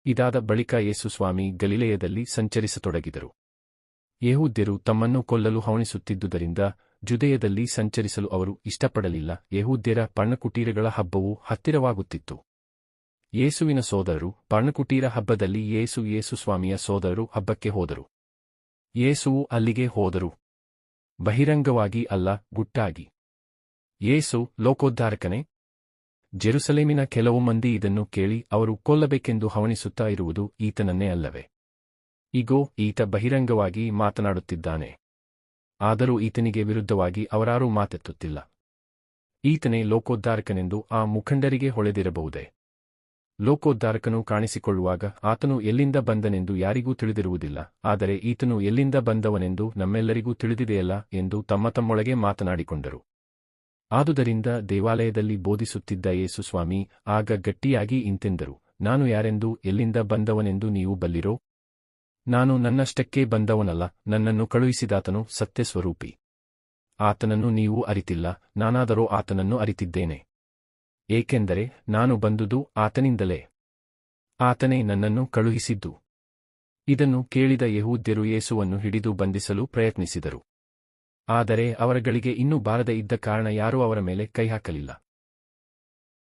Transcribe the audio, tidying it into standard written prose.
ಇದಾದ ಬಳಿಕ ಯೇಸು ಸ್ವಾಮಿ ಗಲಿಲೆಯದಲ್ಲಿ ಸಂಚರಿಸತೊಡಗಿದರು. ಯೆಹೂದ್ಯರು ತಮ್ಮನ್ನು ಕೊಲ್ಲಲು ಹವಣಿಸುತ್ತಿದ್ದುದರಿಂದ ಜುದೇಯದಲ್ಲಿ ಸಂಚರಿಸಲು ಅವರು ಇಷ್ಟಪಡಲಿಲ್ಲ. ಯೆಹೂದ್ಯರ ಪರ್ಣಕುಟೀರಗಳ ಹಬ್ಬವು ಹತ್ತಿರವಾಗುತ್ತಿತ್ತು. ಯೇಸುವಿನ ಸೋದರರು ಪರ್ಣಕುಟೀರ ಹಬ್ಬದಲ್ಲಿ ಯೇಸು ಸ್ವಾಮಿಯ ಸೋದರರು ಹಬ್ಬಕ್ಕೆ ಹೋದರು. ಯೇಸುವು ಅಲ್ಲಿಗೆ ಹೋದರು. ಬಹಿರಂಗವಾಗಿ ಅಲ್ಲ, ಗುಟ್ಟಾಗಿ. ಯೇಸು ಲೋಕೋದ್ಧಾರಕನೇ? ಜೆರುಸಲೇಮಿನ ಕೆಲವು ಮಂದಿ ಇದನ್ನು ಕೇಳಿ ಅವರು ಕೊಲ್ಲಬೇಕೆಂದು ಹವಣಿಸುತ್ತಾ ಇರುವುದು ಈತನನ್ನೇ ಅಲ್ಲವೇ? ಇಗೋ, ಈತ ಬಹಿರಂಗವಾಗಿ ಮಾತನಾಡುತ್ತಿದ್ದಾನೆ. ಆದರೂ ಈತನಿಗೆ ವಿರುದ್ಧವಾಗಿ ಅವರಾರೂ ಮಾತೆತ್ತುತ್ತಿಲ್ಲ. ಈತನೇ ಲೋಕೋದ್ಧಾರಕನೆಂದು ಆ ಮುಖಂಡರಿಗೆ ಹೊಳೆದಿರಬಹುದೇ? ಲೋಕೋದ್ಧಾರಕನು ಕಾಣಿಸಿಕೊಳ್ಳುವಾಗ ಆತನು ಎಲ್ಲಿಂದ ಬಂದನೆಂದು ಯಾರಿಗೂ ತಿಳಿದಿರುವುದಿಲ್ಲ, ಆದರೆ ಈತನು ಎಲ್ಲಿಂದ ಬಂದವನೆಂದು ನಮ್ಮೆಲ್ಲರಿಗೂ ತಿಳಿದಿದೆಯಲ್ಲ ಎಂದು ತಮ್ಮೊಳಗೆ ಮಾತನಾಡಿಕೊಂಡರು. ಆದುದರಿಂದ ದೇವಾಲಯದಲ್ಲಿ ಬೋಧಿಸುತ್ತಿದ್ದ ಯೇಸು ಸ್ವಾಮಿ ಆಗ ಗಟ್ಟಿಯಾಗಿ ಇಂತೆಂದರು, ನಾನು ಯಾರೆಂದು ಎಲ್ಲಿಂದ ಬಂದವನೆಂದು ನೀವು ಬಲ್ಲಿರೋ? ನಾನು ನನ್ನಷ್ಟಕ್ಕೇ ಬಂದವನಲ್ಲ, ನನ್ನನ್ನು ಕಳುಹಿಸಿದಾತನು ಸತ್ಯಸ್ವರೂಪಿ. ಆತನನ್ನು ನೀವು ಅರಿತಿಲ್ಲ, ನಾನಾದರೋ ಆತನನ್ನು ಅರಿತಿದ್ದೇನೆ. ಏಕೆಂದರೆ ನಾನು ಬಂದುದು ಆತನಿಂದಲೇ. ಆತನೇ ನನ್ನನ್ನು ಕಳುಹಿಸಿದ್ದು. ಇದನ್ನು ಕೇಳಿದ ಯೆಹೂದ್ಯರು ಯೇಸುವನ್ನು ಹಿಡಿದು ಬಂಧಿಸಲು ಪ್ರಯತ್ನಿಸಿದರು. ಆದರೆ ಅವರ ಗಳಿಗೆ ಇನ್ನೂ ಬಾರದೆ ಇದ್ದ ಕಾರಣ ಯಾರೂ ಅವರ ಮೇಲೆ ಕೈಹಾಕಲಿಲ್ಲ.